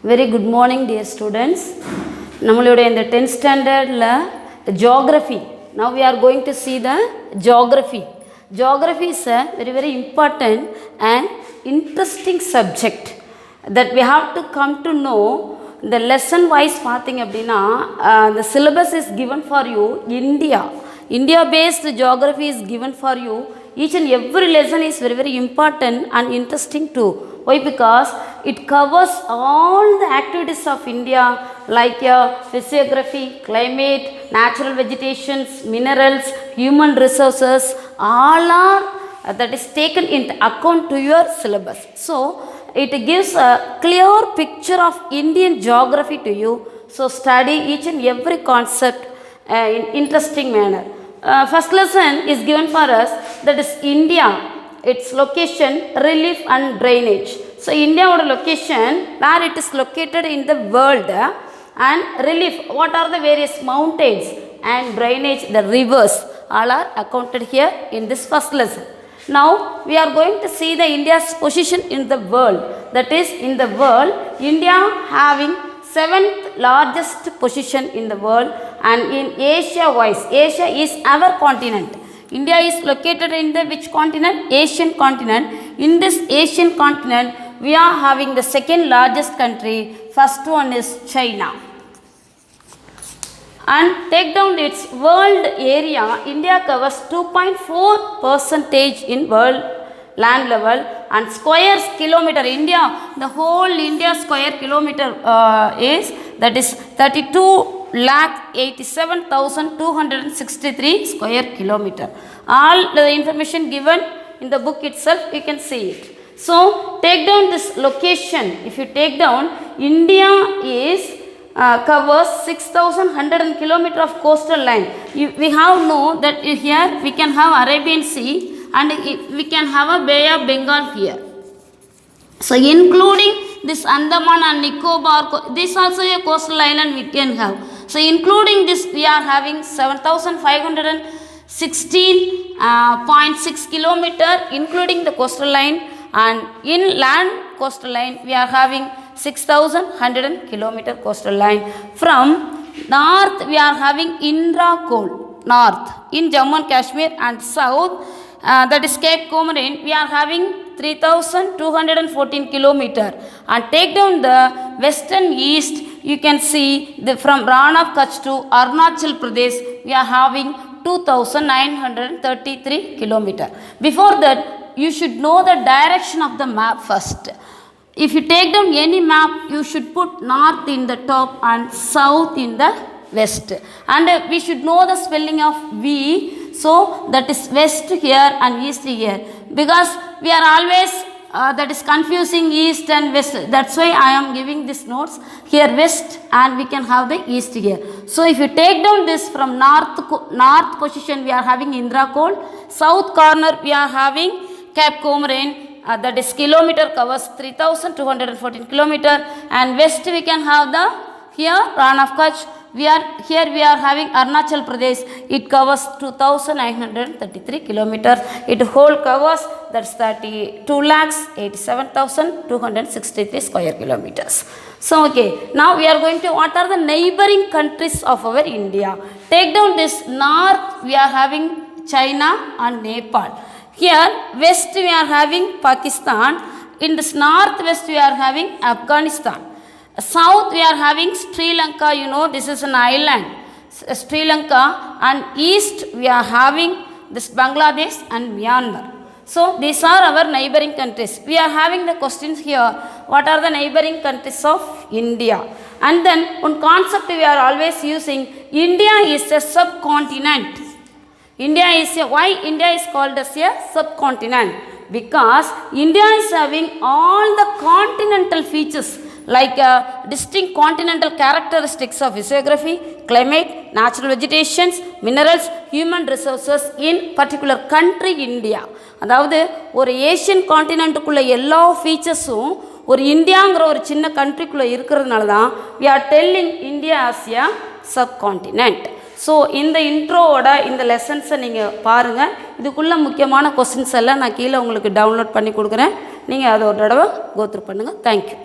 Very good morning, dear students. நம்மளுடைய இந்த 10th standardல geography. Now we are going to see the geography. Geography is a very important and interesting subject that we have to come to know. The lesson wise பார்த்தீங்க அப்படின்னா the syllabus is given for you. India based geography is given for you. Each and every lesson is very important and interesting too. Why? Because it covers all the activities of India like physiography, climate, natural vegetations, minerals, human resources, all are that is taken into account to your syllabus. So it gives a clear picture of Indian geography to you. So study each and every concept in interesting manner. First lesson is given for us, that is India, its location, relief and drainage. So India or location, where it is located in the world, and relief, what are the various mountains, and drainage, the rivers, all are accounted here in this first lesson. Now we are going to see the India's position in the world. That is, in the world, India having 7th largest position in the world, and in Asia wise, Asia is our continent. India is located in the which continent? Asian continent. In this Asian continent, we are having the second largest country. First one is China. And take down its world area, India covers 2.4% in world land level, and squares kilometer, India, the whole India square kilometer is, that is 32,87,263 square kilometer. All the information given in the book itself, you can see it. So take down this location. If you take down, India is covers 6,100 kilometer of coastal line. We have know that here we can have Arabian Sea and we can have a Bay of Bengal here. So including this Andaman and Nicobar, this also a coastal island we can have. So including this, we are having 7,516.6 kilometer including the coastal line, and in land coastal line we are having 6,100 kilometer coastal line. From north we are having Indra Col, north in Jammu and Kashmir, and south that is Cape Comorin, we are having 3,214 kilometer. And take down the western east, you can see the from Rann of Kutch to Arunachal Pradesh, we are having 2,933 kilometer. Before that, you should know the direction of the map first. If you take down any map, you should put north in the top and south in the west. And we should know the spelling of V. So that is west here and east here. Because we are always that is confusing east and west. That's why I am giving these notes. Here west and we can have the east here. So if you take down this from north position, we are having Indra Col. South corner we are having Cape Comorin. That is kilometer covers 3,214 kilometer, and west we can have the here Rann of Kutch. We are having Arunachal Pradesh. It covers 2,933 kilometer. It whole covers, that's 32,87,263 square kilometers. So okay, now we are going to, what are the neighboring countries of our India? Take down this north, we are having China and Nepal. Here west we are having Pakistan. In this northwest we are having Afghanistan. South we are having Sri Lanka, you know this is an island, Sri Lanka, and east we are having this Bangladesh and Myanmar. So these are our neighboring countries. We are having the questions here, what are the neighboring countries of India? And then one concept we are always using, India is a subcontinent. Why India is called as a subcontinent? Because India is having all the continental features like distinct continental characteristics of physiography, climate, natural vegetations, minerals, human resources in particular country India. அதாவது ஒரு Asian கான்டினென்ட்டுக்குள்ள எல்லா ஃபீச்சர்ஸும் ஒரு இந்தியாங்கிற ஒரு சின்ன கண்ட்ரிக்குள்ளே இருக்கிறதுனால தான் we are telling India as a subcontinent. So இந்த இன்ட்ரோவோட இந்த லெசன்ஸை நீங்கள் பாருங்கள். இதுக்குள்ளே முக்கியமான கொஸ்டின்ஸ் எல்லாம் நான் கீழே உங்களுக்கு டவுன்லோட் பண்ணி கொடுக்குறேன். நீங்கள் அதை ஒரு தடவை கோத்ரூ பண்ணுங்கள். தேங்க்யூ.